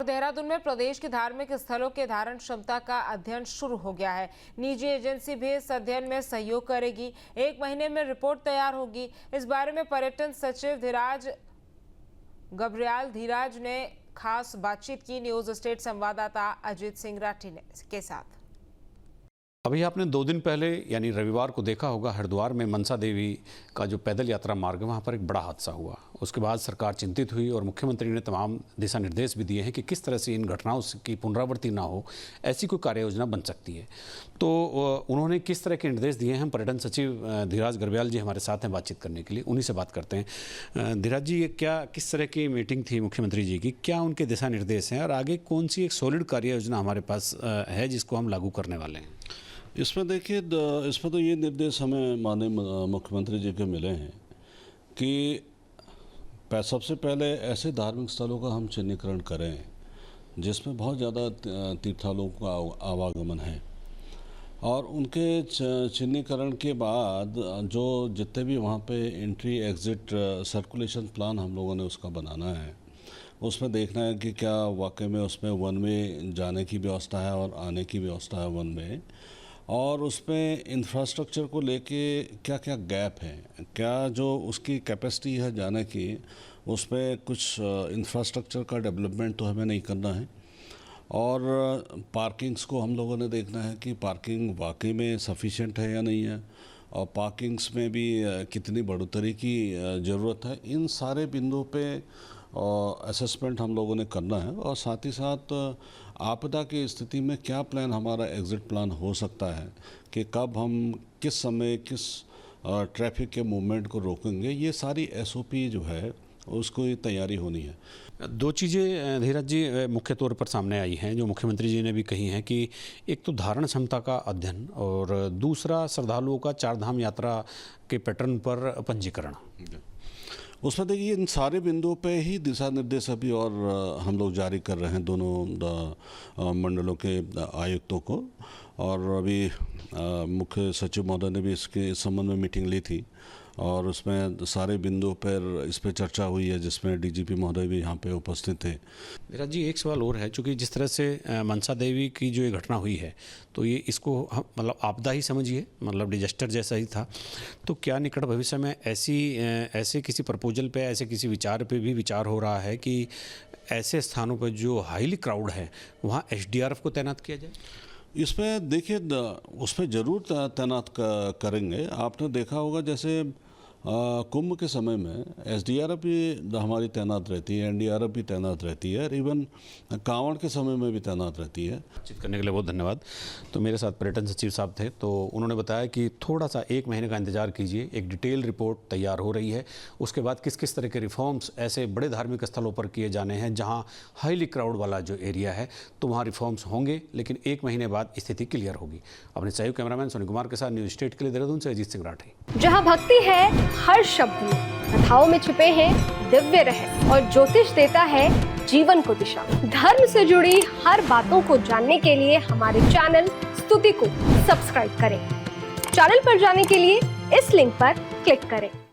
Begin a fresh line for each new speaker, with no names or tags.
देहरादून में प्रदेश के धार्मिक स्थलों के धारण क्षमता का अध्ययन शुरू हो गया है। निजी एजेंसी भी इस अध्ययन में सहयोग करेगी। 1 महीने में रिपोर्ट तैयार होगी। इस बारे में पर्यटन सचिव धीराज ने खास बातचीत की न्यूज स्टेट संवाददाता अजीत सिंह राठी के साथ।
अभी आपने 2 दिन पहले यानी रविवार को देखा होगा, हरिद्वार में मनसा देवी का जो पैदल यात्रा मार्ग है वहाँ पर एक बड़ा हादसा हुआ। उसके बाद सरकार चिंतित हुई और मुख्यमंत्री ने तमाम दिशा निर्देश भी दिए हैं कि किस तरह से इन घटनाओं की पुनरावृत्ति ना हो, ऐसी कोई कार्य योजना बन सकती है। तो उन्होंने किस तरह के निर्देश दिए हैं, हम पर्यटन सचिव धीराज गर्ब्याल जी हमारे साथ हैं बातचीत करने के लिए, उन्हीं से बात करते हैं। धीराज जी, किस तरह की मीटिंग थी मुख्यमंत्री जी की, क्या उनके दिशा निर्देश हैं और आगे कौन सी एक सॉलिड कार्य योजना हमारे पास है जिसको हम लागू करने वाले हैं?
इसमें देखिए, इसमें तो ये निर्देश हमें माननीय मुख्यमंत्री जी के मिले हैं कि सबसे पहले ऐसे धार्मिक स्थलों का हम चिन्हीकरण करें जिसमें बहुत ज़्यादा तीर्थाटकों का आवागमन है, और उनके चिन्हीकरण के बाद जो जितने भी वहाँ पे एंट्री एग्ज़िट सर्कुलेशन प्लान हम लोगों ने उसका बनाना है। उसमें देखना है कि क्या वाकई में उसमें वन में जाने की व्यवस्था है और आने की व्यवस्था है वन में, और उसमें इंफ्रास्ट्रक्चर को लेके क्या क्या गैप है, क्या जो उसकी कैपेसिटी है जाने की, उसमें कुछ इंफ्रास्ट्रक्चर का डेवलपमेंट तो हमें नहीं करना है। और पार्किंग्स को हम लोगों ने देखना है कि पार्किंग वाकई में सफिशिएंट है या नहीं है, और पार्किंग्स में भी कितनी बढ़ोतरी की ज़रूरत है। इन सारे बिंदुओं पे असेसमेंट हम लोगों ने करना है, और साथ ही साथ आपदा की स्थिति में क्या प्लान हमारा एग्ज़िट प्लान हो सकता है कि कब हम किस समय किस ट्रैफिक के मूवमेंट को रोकेंगे। ये सारी एसओपी जो है उसको ये तैयारी होनी है।
2 चीज़ें धीरज जी मुख्य तौर पर सामने आई हैं जो मुख्यमंत्री जी ने भी कही हैं कि एक तो धारण क्षमता का अध्ययन और दूसरा श्रद्धालुओं का 4 धाम यात्रा के पैटर्न पर पंजीकरण।
उसमें देखिए, इन सारे बिंदुओं पे ही दिशा निर्देश अभी और हम लोग जारी कर रहे हैं दोनों मंडलों के आयुक्तों को, और अभी मुख्य सचिव महोदय ने भी इसके संबंध में मीटिंग ली थी और उसमें सारे बिंदुओं पर इस पर चर्चा हुई है, जिसमें डीजीपी महोदय भी यहाँ पे उपस्थित थे।
धीराज जी, एक सवाल और है, चूँकि जिस तरह से मनसा देवी की जो ये घटना हुई है तो ये इसको हम मतलब आपदा ही समझिए, मतलब डिजास्टर जैसा ही था। तो क्या निकट भविष्य में ऐसे किसी प्रपोजल पे, ऐसे किसी विचार पे भी विचार हो रहा है कि ऐसे स्थानों पर जो हाईली क्राउड है वहाँ एसडीआरएफ को तैनात किया जाए?
इसमें देखिए, उसमें ज़रूर तैनात करेंगे। आपने देखा होगा जैसे कुंभ के समय में एसडीआरएफ भी हमारी तैनात रहती है, एनडीआरएफ भी तैनात रहती है, और इवन कांवड़ के समय में भी तैनात रहती है।
बातचीत करने के लिए बहुत धन्यवाद। तो मेरे साथ पर्यटन सचिव साहब थे, तो उन्होंने बताया कि थोड़ा सा 1 महीने का इंतजार कीजिए, एक डिटेल रिपोर्ट तैयार हो रही है। उसके बाद किस किस तरह के रिफॉर्म्स ऐसे बड़े धार्मिक स्थलों पर किए जाने हैं जहाँ हाईली क्राउड वाला जो एरिया है, तो वहाँ रिफॉर्म्स होंगे, लेकिन 1 महीने बाद स्थिति क्लियर होगी। अपने सहयोग कैमरामैन सोनी कुमार के साथ न्यूज स्टेट के लिए देहरादून से अजीत सिंह राठी।
जहाँ भक्ति है हर शब्द में, कथाओं में छिपे हैं दिव्य रहस्य, और ज्योतिष देता है जीवन को दिशा। धर्म से जुड़ी हर बातों को जानने के लिए हमारे चैनल स्तुति को सब्सक्राइब करें। चैनल पर जाने के लिए इस लिंक पर क्लिक करें।